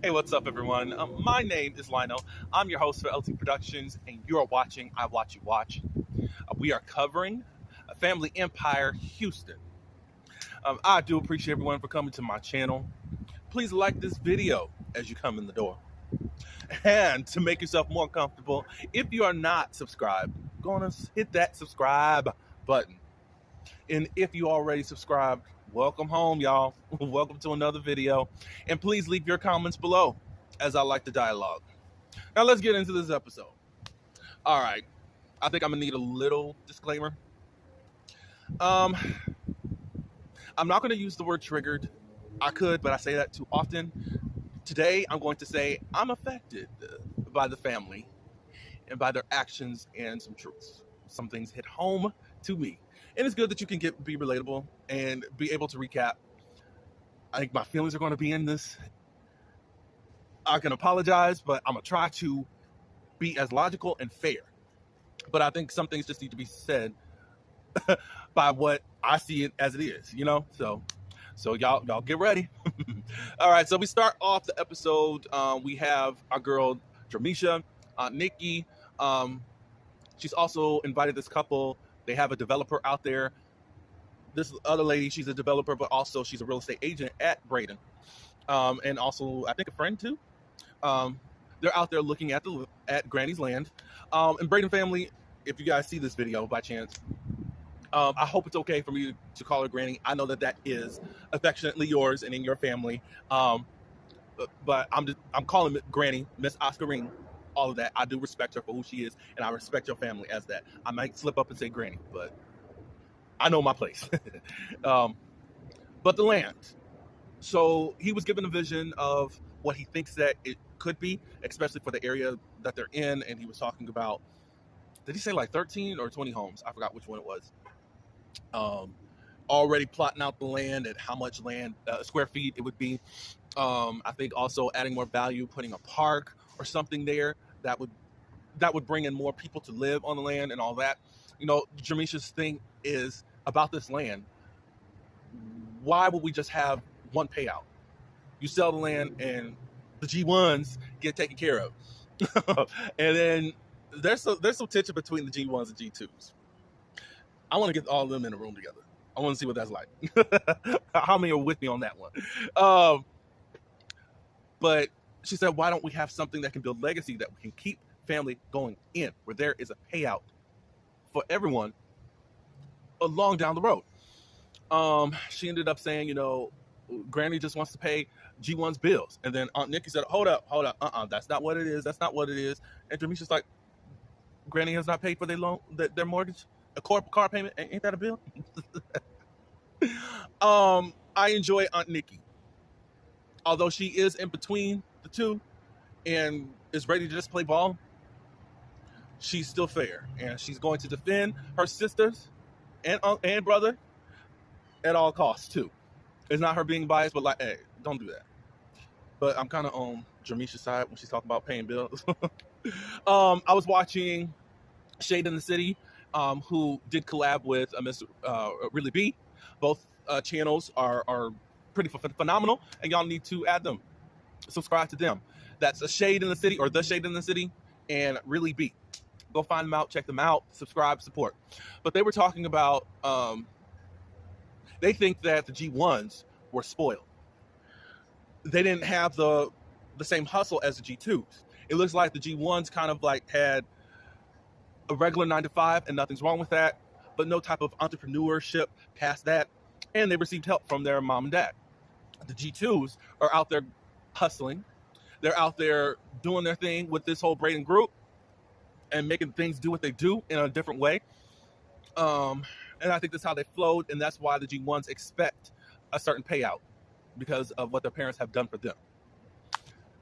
Hey, what's up, everyone? My name is Lino. I'm your host for LT Productions, and you are watching I Watch You Watch. We are covering a Family Empire Houston. I do appreciate everyone for coming to my channel. Please like this video as you come in the door. And to make yourself more comfortable, if you are not subscribed, go on and hit that subscribe button. And if you already subscribed, welcome home, y'all. Welcome to another video. And please leave your comments below, as I like the dialogue. Now let's get into this episode. All right. I think I'm gonna need a little disclaimer. I'm not gonna use the word triggered. I could, but I say that too often. Today, I'm going to say I'm affected by the family and by their actions and some truths. Some things hit home to me. And it's good that you can be relatable and be able to recap. I think my feelings are going to be in this. I can apologize, but I'm going to try to be as logical and fair. But I think some things just need to be said by what I see it as it is, you know? So y'all get ready. All right, so we start off the episode. We have our girl, Dramisha, Nikki. She's also invited this couple. They have a developer out there. This other lady, she's a developer, but also she's a real estate agent at Braden. And also, I think a friend too. They're out there looking at Granny's land. And Braden family, if you guys see this video by chance, I hope it's okay for me to call her Granny. I know that is affectionately yours and in your family. But I'm calling it Granny, Miss Oscarine, all of that. I do respect her for who she is, and I respect your family as that. I might slip up and say Granny, but I know my place. But the land. So he was given a vision of what he thinks that it could be, especially for the area that they're in. And he was talking about, did he say like 13 or 20 homes? I forgot which one it was. Already plotting out the land and how much land, square feet it would be. I think also adding more value, putting a park or something there that would bring in more people to live on the land and all that. You know, Dramisha's thing is about this land. Why would we just have one payout? You sell the land and the G1s get taken care of. And then there's some tension between the G1s and G2s. I want to get all of them in a room together. I want to see what that's like. How many are with me on that one? But she said, why don't we have something that can build legacy, that we can keep family going in, where there is a payout for everyone along down the road. She ended up saying, you know, Granny just wants to pay G1's bills. And then Aunt Nikki said, hold up. That's not what it is. That's not what it is. And Dramisha's like, Granny has not paid for their loan, their mortgage, a car payment. Ain't that a bill? I enjoy Aunt Nikki. Although she is in between the two and is ready to just play ball, she's still fair. And she's going to defend her sisters and brother at all costs too. It's not her being biased, but like, hey, don't do that. But I'm kind of on Dramisha's side when she's talking about paying bills. I was watching Shade in the City, who did collab with Miss Really B. Both channels are pretty phenomenal, and y'all need to add them. Subscribe to them. That's a Shade in the City, or The Shade in the City, and Really B. Go find them out, check them out, subscribe, support. But they were talking about, they think that the G1s were spoiled. They didn't have the same hustle as the G2s. It looks like the G1s kind of like had a regular 9-to-5, and nothing's wrong with that, but no type of entrepreneurship past that. And they received help from their mom and dad. The G2s are out there hustling. They're out there doing their thing with this whole Braden group and making things do what they do in a different way. And I think that's how they flowed, and that's why the G1s expect a certain payout because of what their parents have done for them.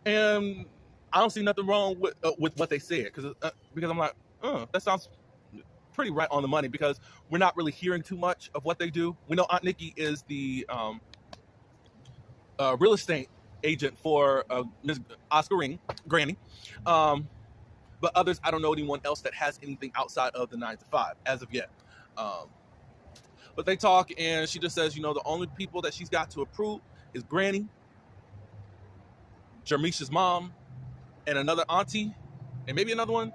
And I don't see nothing wrong with what they said, because I'm like, that sounds pretty right on the money, because we're not really hearing too much of what they do. We know Aunt Nikki is the real estate agent for Ms. Oscarine, Granny. But others, I don't know anyone else that has anything outside of the 9-to-5 as of yet. But they talk, and she just says, you know, the only people that she's got to approve is Granny, Jermisha's mom and another auntie, and maybe another one,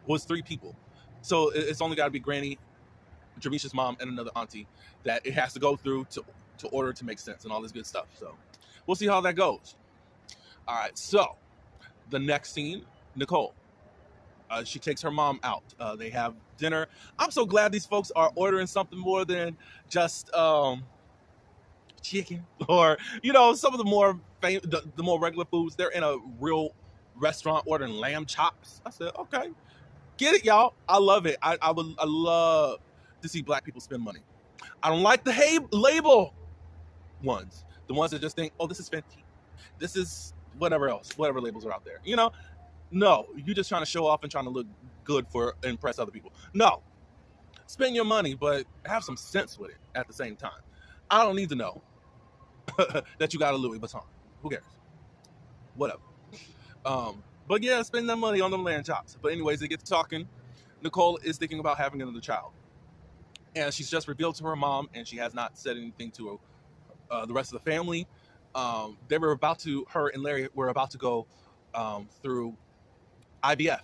was 3 people. So it's only got to be Granny, Jermisha's mom, and another auntie that it has to go through to order to make sense and all this good stuff. So we'll see how that goes. All right, so the next scene, Nicole. She takes her mom out. They have dinner. I'm so glad these folks are ordering something more than just chicken or, some of the more the more regular foods. They're in a real restaurant ordering lamb chops. I said, okay, get it, y'all. I love it. I love to see Black people spend money. I don't like the label ones. The ones that just think, oh, this is Fenty. This is whatever else, whatever labels are out there. No, you're just trying to show off and trying to look good for impress other people. No, spend your money, but have some sense with it at the same time. I don't need to know that you got a Louis Vuitton. Who cares? Whatever. But yeah, spend that money on them lamb chops. But anyways, they get to talking. Nicole is thinking about having another child, and she's just revealed to her mom, and she has not said anything to the rest of the family. Her and Larry were about to go through IVF.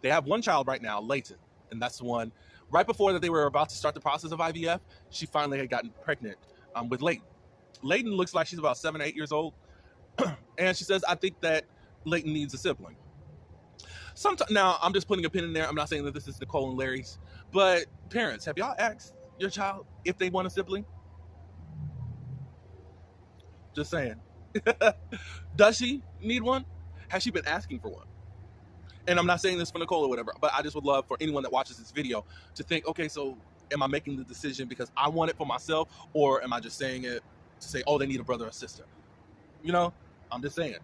They have one child right now, Layton, and that's the one. Right before that they were about to start the process of IVF, she finally had gotten pregnant with Layton. Layton looks like she's about 7 or 8 years old, and she says, I think that Layton needs a sibling. Now, I'm just putting a pin in there. I'm not saying that this is Nicole and Larry's, but parents, have y'all asked your child if they want a sibling? Just saying. Does she need one? Has she been asking for one? And I'm not saying this for Nicole or whatever, but I just would love for anyone that watches this video to think, okay, so am I making the decision because I want it for myself, or am I just saying it to say, oh, they need a brother or sister? I'm just saying.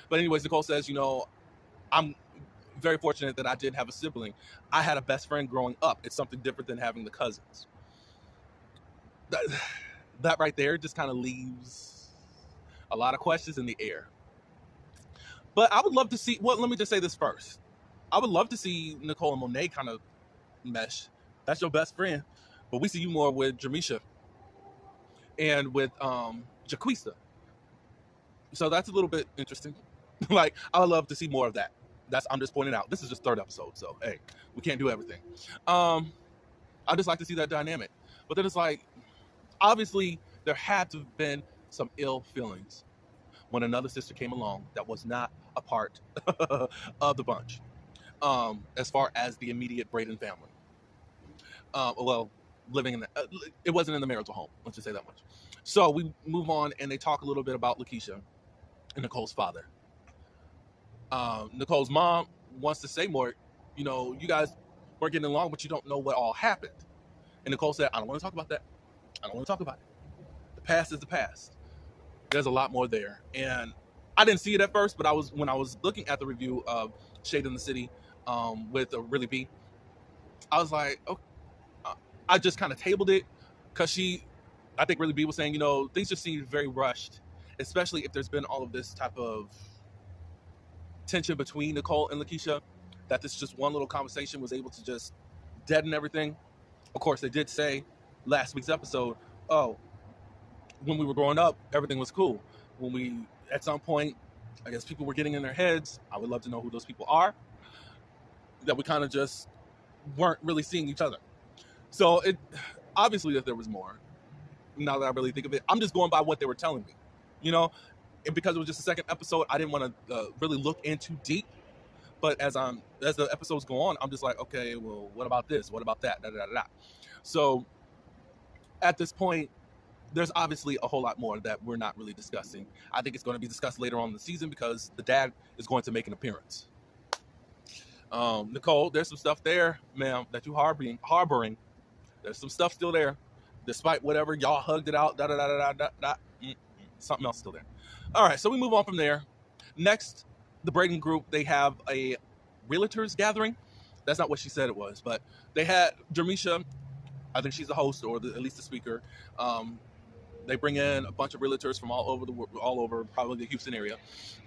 But anyways, Nicole says, I'm very fortunate that I did have a sibling. I had a best friend growing up. It's something different than having the cousins. That right there just kind of leaves a lot of questions in the air. But I would love to see, let me just say this first. I would love to see Nicole and Monet kind of mesh. That's your best friend. But we see you more with Jermisha and with Jaquista. So that's a little bit interesting. Like, I would love to see more of that. I'm just pointing out. This is just 3rd episode, so hey, we can't do everything. I just like to see that dynamic. But then it's like, obviously, there had to have been some ill feelings when another sister came along that was not a part of the bunch, as far as the immediate Braden family. Living in it wasn't in the marital home, let's just say that much. So we move on, and they talk a little bit about Lakeisha and Nicole's father. Nicole's mom wants to say more, you guys weren't getting along, but you don't know what all happened. And Nicole said, I don't want to talk about that. I don't want to talk about it. The past is the past. There's a lot more there. And I didn't see it at first, but when I was looking at the review of Shade in the City with Really B, I was like, okay. I just kind of tabled it because I think Really B was saying, things just seem very rushed, especially if there's been all of this type of tension between Nicole and Lakeisha, that this just one little conversation was able to just deaden everything. Of course, they did say last week's episode, oh, when we were growing up, everything was cool. When at some point, I guess people were getting in their heads, I would love to know who those people are, that we kind of just weren't really seeing each other. So it obviously that there was more. Now that I really think of it, I'm just going by what they were telling me, and because it was just the 2nd episode, I didn't want to really look in too deep. But as the episodes go on, I'm just like, okay, well, what about this? What about that? Da, da, da, da. So at this point, there's obviously a whole lot more that we're not really discussing. I think it's going to be discussed later on in the season because the dad is going to make an appearance. Nicole, there's some stuff there, ma'am, that you harboring. There's some stuff still there, despite whatever y'all hugged it out. Da da da da da da. Something else still there. All right, so we move on from there. Next, the Braden group, they have a realtors gathering. That's not what she said it was, but they had Jermisha. I think she's the host, or at least the speaker. They bring in a bunch of realtors from all over probably the Houston area,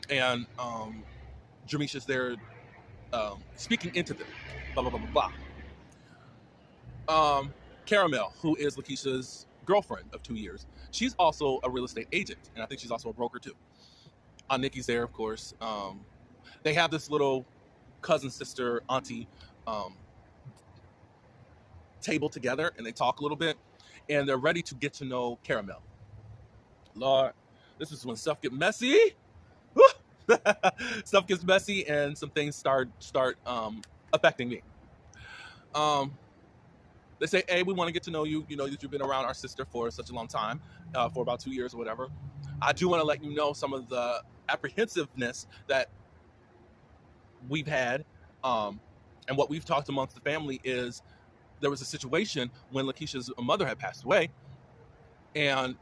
and Jermisha's there speaking into them. Blah blah blah blah blah. Caramel, who is Lakeisha's girlfriend of 2 years, she's also a real estate agent, and I think she's also a broker too. Aunt Nikki's there, of course. They have this little cousin, sister, auntie um, table together, and they talk a little bit, and they're ready to get to know Caramel. Lord, this is when stuff get messy. Stuff gets messy, and some things start affecting me. Um, they say, "Hey, we want to get to know you. You know that you've been around our sister for such a long time, for about 2 years or whatever. I do want to let you know some of the apprehensiveness that we've had, and what we've talked amongst the family is there was a situation when Lakeisha's mother had passed away, and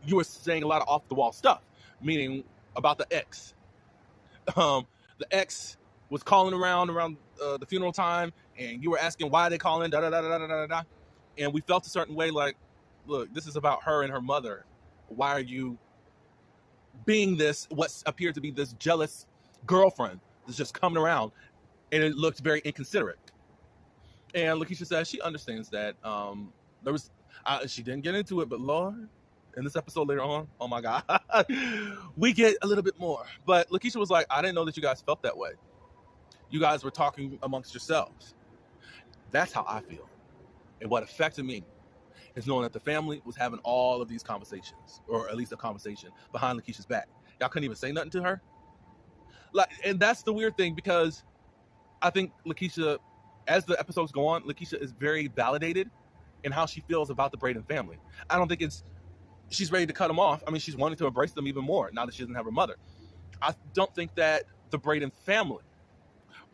you were saying a lot of off the wall stuff, meaning about the ex. The ex was calling around the funeral time, and you were asking why they calling, da da da da da da da. And we felt a certain way, like, look, this is about her and her mother. Why are you being this, what appeared to be this jealous girlfriend that's just coming around? And it looked very inconsiderate. And Lakeisha says she understands that. She didn't get into it, but Lord, in this episode later on, oh my God, we get a little bit more. But Lakeisha was like, I didn't know that you guys felt that way. You guys were talking amongst yourselves. That's how I feel. And what affected me is knowing that the family was having all of these conversations, or at least a conversation behind Lakeisha's back. Y'all couldn't even say nothing to her. And that's the weird thing, because I think Lakeisha, as the episodes go on, Lakeisha is very validated in how she feels about the Brayden family. I don't think she's ready to cut them off. I mean, she's wanting to embrace them even more now that she doesn't have her mother. I don't think that the Brayden family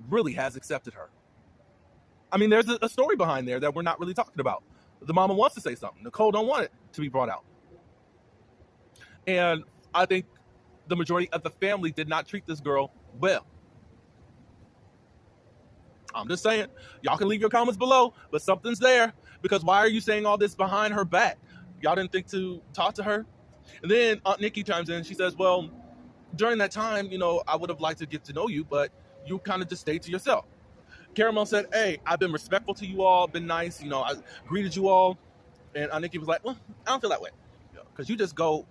really has accepted her. I mean, there's a story behind there that we're not really talking about. The mama wants to say something. Nicole don't want it to be brought out. And I think the majority of the family did not treat this girl well. I'm just saying, y'all can leave your comments below, but something's there, because why are you saying all this behind her back? Y'all didn't think to talk to her? And then Aunt Nikki chimes in. She says, well, during that time, I would have liked to get to know you, but you kind of just stayed to yourself. Caramel said, hey, I've been respectful to you all, been nice, I greeted you all. And Aunt Nikki was like, well, I don't feel that way, because you just go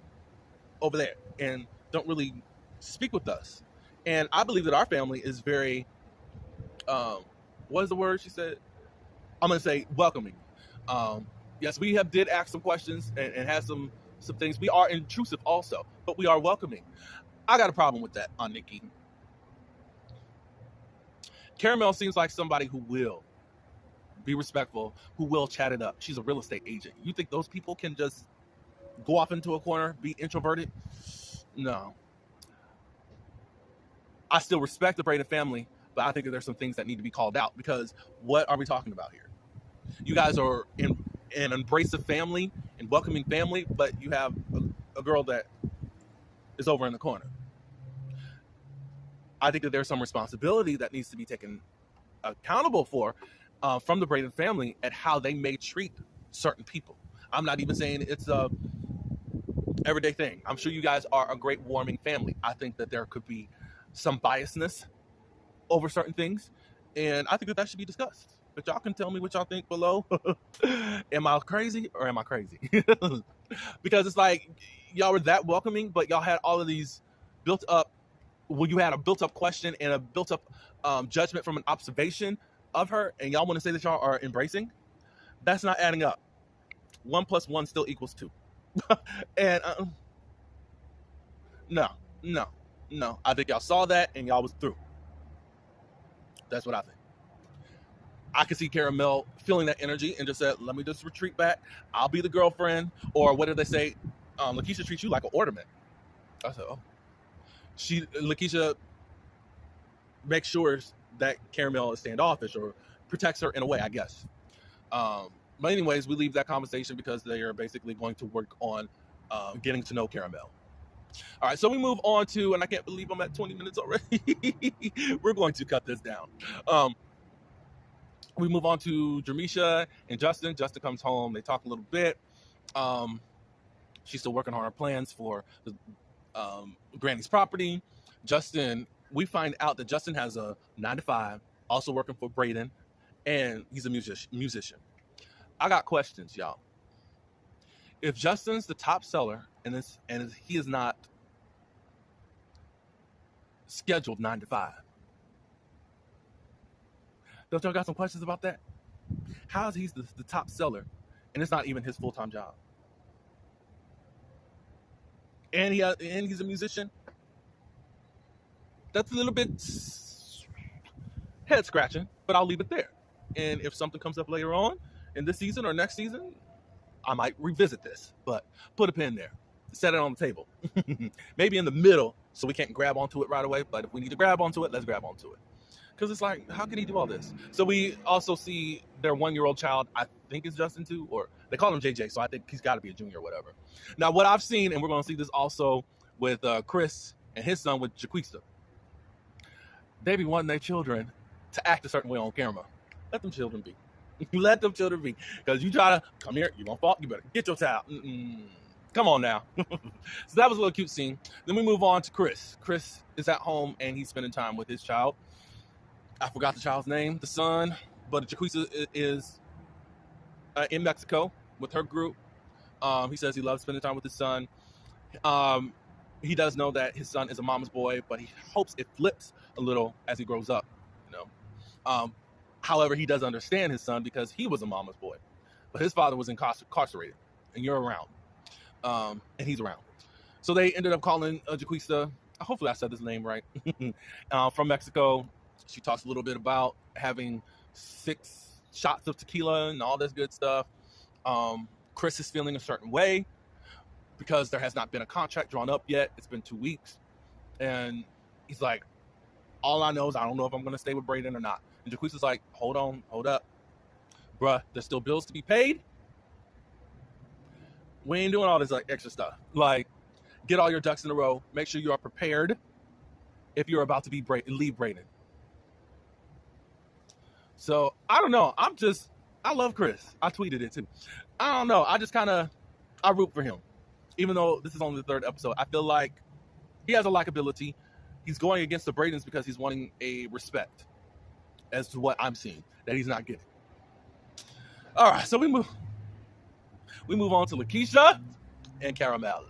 over there and don't really speak with us. And I believe that our family is very, what is the word she said? I'm going to say welcoming. Yes, we did ask some questions and had some things. We are intrusive also, but we are welcoming. I got a problem with that, Aunt Nikki. Caramel seems like somebody who will be respectful, who will chat it up. She's a real estate agent. You think those people can just go off into a corner, be introverted? No. I still respect the Brayden family, but I think that there's some things that need to be called out, because what are we talking about here? You guys are in an embracive family and welcoming family, but you have a girl that is over in the corner. I think that there's some responsibility that needs to be taken accountable for from the Brayden family at how they may treat certain people. I'm not even saying it's a everyday thing. I'm sure you guys are a great, warming family. I think that there could be some biasness over certain things, and I think that should be discussed. But y'all can tell me what y'all think below. Am I crazy or am I crazy? Because it's like y'all were that welcoming, but y'all had all of these built up. Well, you had a built up question and a built up judgment from an observation of her, and y'all want to say that y'all are embracing. That's not adding up. 1 + 1 still equals 2. And no. I think y'all saw that and y'all was through. That's what I think. I could see Caramel feeling that energy and just said, let me just retreat back. I'll be the girlfriend. Or what did they say? Lakeisha treats you like an ornament. I said, oh. Lakeisha makes sure that Caramel is standoffish or protects her in a way, I guess. But anyways, we leave that conversation because they are basically going to work on getting to know Caramel. All right, so we move on to, and I can't believe I'm at 20 minutes already. We're going to cut this down. We move on to Jermisha and Justin. Justin comes home. They talk a little bit. She's still working on her plans for the Granny's property. We find out that Justin has a 9-to-5, also working for Brayden, and he's a musician. I got questions, y'all. If Justin's the top seller and he is not scheduled 9 to 5. Don't y'all got some questions about that? How is he the top seller and it's not even his full-time job? And he's a musician? That's a little bit head scratching, but I'll leave it there. And if something comes up later on in this season or next season, I might revisit this, but put a pin there. Set it on the table. Maybe in the middle so we can't grab onto it right away, but if we need to grab onto it, let's grab onto it. Because it's like, how can he do all this? So we also see their 1-year-old child, I think it's Justin too, or they call him JJ, so I think he's got to be a junior or whatever. Now, what I've seen, and we're going to see this also with Chris and his son with Jaquista, they be wanting their children to act a certain way on camera. Let them children be. Let them children be. Because you try to, come here, you won't fall, you better get your child. Come on now. So that was a little cute scene. Then we move on to Chris. Chris is at home, and he's spending time with his child. I forgot the child's name, the son, but Jaquista is in Mexico with her group. He says he loves spending time with his son. He does know that his son is a mama's boy, but he hopes it flips a little as he grows up. However, he does understand his son because he was a mama's boy, but his father was incarcerated, and you're around, and he's around. So they ended up calling Jaquista. Hopefully, I said his name right. From Mexico. She talks a little bit about having 6 shots of tequila and all this good stuff. Chris is feeling a certain way because there has not been a contract drawn up yet. It's been 2 weeks. And he's like, all I know is I don't know if I'm going to stay with Brayden or not. And Jaquista's like, hold up. Bruh, there's still bills to be paid. We ain't doing all this like extra stuff. Like, get all your ducks in a row. Make sure you are prepared if you're about to leave Brayden. So, I don't know. I love Chris. I tweeted it too. I don't know. I root for him. Even though this is only the 3rd episode, I feel like he has a likability. He's going against the Braydons because he's wanting a respect as to what I'm seeing that he's not getting. All right, so we move on to Lakeisha and Caramel.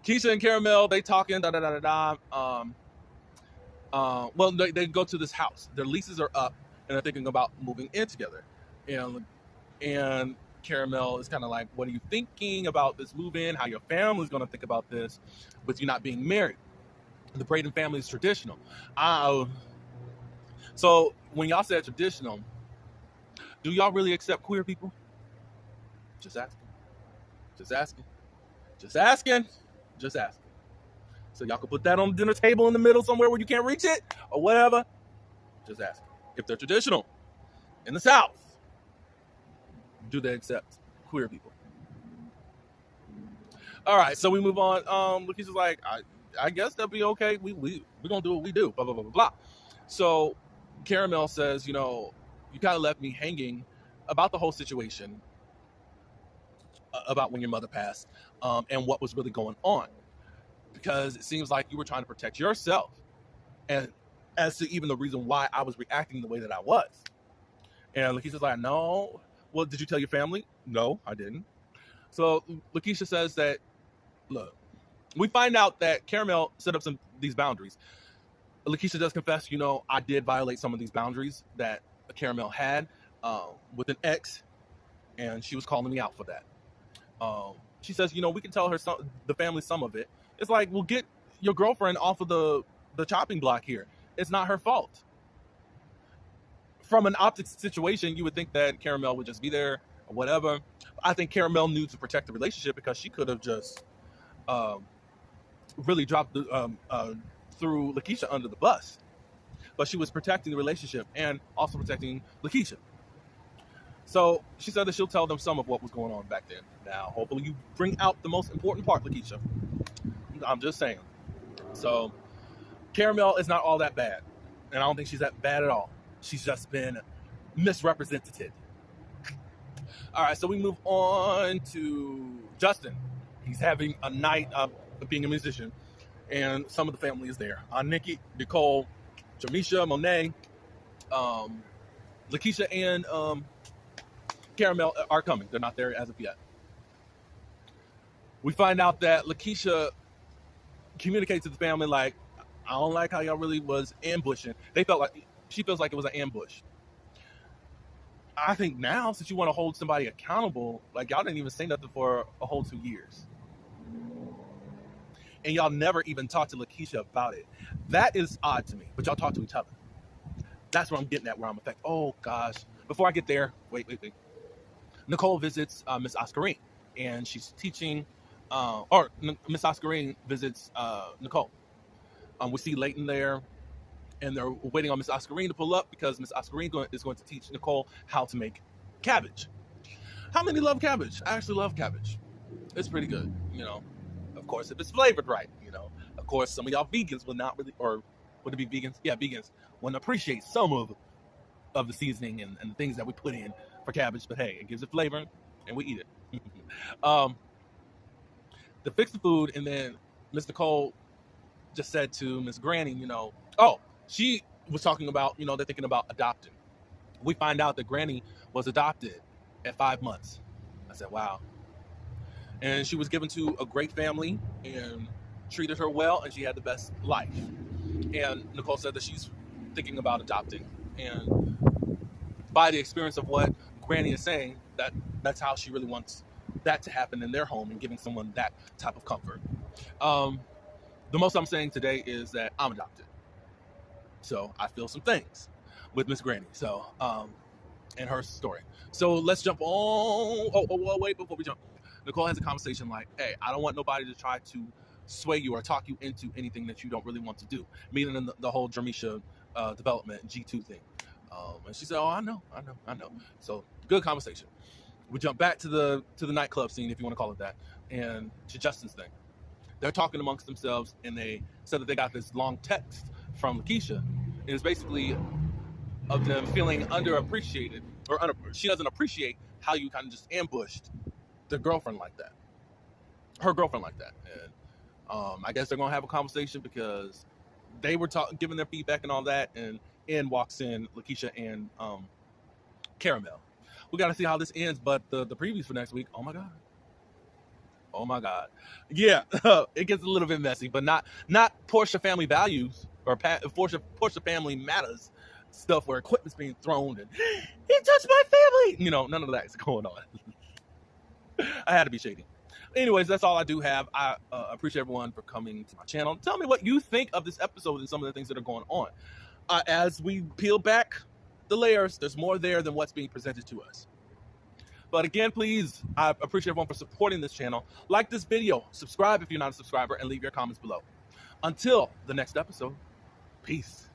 Keisha and Caramel, they talking, well, they go to this house. Their leases are up. And they're thinking about moving in together. And Caramel is kind of like, what are you thinking about this move-in? How your family's going to think about this with you not being married? The Brayden family is traditional. So when y'all said traditional, do y'all really accept queer people? Just asking. So y'all can put that on the dinner table in the middle somewhere where you can't reach it or whatever. Just asking. If they're traditional in the South, do they accept queer people? All right, so we move on. Lakeisha's like, I guess that'll be okay. We're gonna do what we do. Blah blah blah blah blah. So Caramel says, you kind of left me hanging about the whole situation, about when your mother passed, and what was really going on, because it seems like you were trying to protect yourself, and as to even the reason why I was reacting the way that I was. And Lakeisha's like, no. Well, did you tell your family? No, I didn't. So Lakeisha says that, look, we find out that Caramel set up these boundaries. Lakeisha does confess, I did violate some of these boundaries that Caramel had with an ex, and she was calling me out for that. She says, we can tell her the family some of it. It's like, well, get your girlfriend off of the chopping block here. It's not her fault. From an optics situation, you would think that Caramel would just be there or whatever. I think Caramel knew to protect the relationship because she could have just really dropped threw Lakeisha under the bus. But she was protecting the relationship and also protecting Lakeisha. So she said that she'll tell them some of what was going on back then. Now, hopefully you bring out the most important part, Lakeisha. I'm just saying. So Caramel is not all that bad. And I don't think she's that bad at all. She's just been misrepresented. All right, so we move on to Justin. He's having a night of being a musician. And some of the family is there. Nikki, Nicole, Jamisha, Monet, Lakeisha, and Caramel are coming. They're not there as of yet. We find out that Lakeisha communicates to the family like, I don't like how y'all really was ambushing. She feels like it was an ambush. I think now, since you want to hold somebody accountable, like y'all didn't even say nothing for a whole 2 years. And y'all never even talked to Lakeisha about it. That is odd to me, but y'all talk to each other. That's where I'm getting at, where I'm like, oh gosh. Before I get there, wait. Nicole visits Miss Oscarine, and she's teaching, Miss Oscarine visits Nicole. We see Leighton there, and they're waiting on Miss Oscarine to pull up because Miss Oscarine is going to teach Nicole how to make cabbage. How many love cabbage? I actually love cabbage. It's pretty good, Of course, if it's flavored right, Of course, some of y'all vegans will not really, or would it be vegans? Yeah, vegans wouldn't appreciate some of the seasoning and the things that we put in for cabbage, but hey, it gives it flavor, and we eat it. To fix the food, and then Miss Nicole just said to Miss Granny, she was talking about, they're thinking about adopting. We find out that Granny was adopted at 5 months. I said, wow. And she was given to a great family and treated her well, and she had the best life. And Nicole said that she's thinking about adopting. And by the experience of what Granny is saying, that's how she really wants that to happen in their home and giving someone that type of comfort. The most I'm saying today is that I'm adopted. So I feel some things with Miss Granny. So, and her story. So let's jump on. Wait, before we jump. Nicole has a conversation like, hey, I don't want nobody to try to sway you or talk you into anything that you don't really want to do. Meaning in the whole Dramisha development G2 thing. And she said, oh, I know. So good conversation. We jump back to the nightclub scene, if you want to call it that, and to Justin's thing. They're talking amongst themselves, and they said that they got this long text from Lakeisha. It is basically of them feeling underappreciated, or she doesn't appreciate how you kind of just ambushed her girlfriend like that. And I guess they're gonna have a conversation because they were giving their feedback and all that, and in walks in Lakeisha and Caramel. We got to see how this ends, but the previews for next week, oh my god, yeah, it gets a little bit messy, but not Porsche family values or Porsche family matters stuff where equipment's being thrown and he touched my family, none of that's going on. I had to be shady. Anyways, that's all I do have. I appreciate everyone for coming to my channel. Tell me what you think of this episode and some of the things that are going on. As we peel back the layers, there's more there than what's being presented to us. But again, please, I appreciate everyone for supporting this channel. Like this video, subscribe if you're not a subscriber, and leave your comments below. Until the next episode, peace.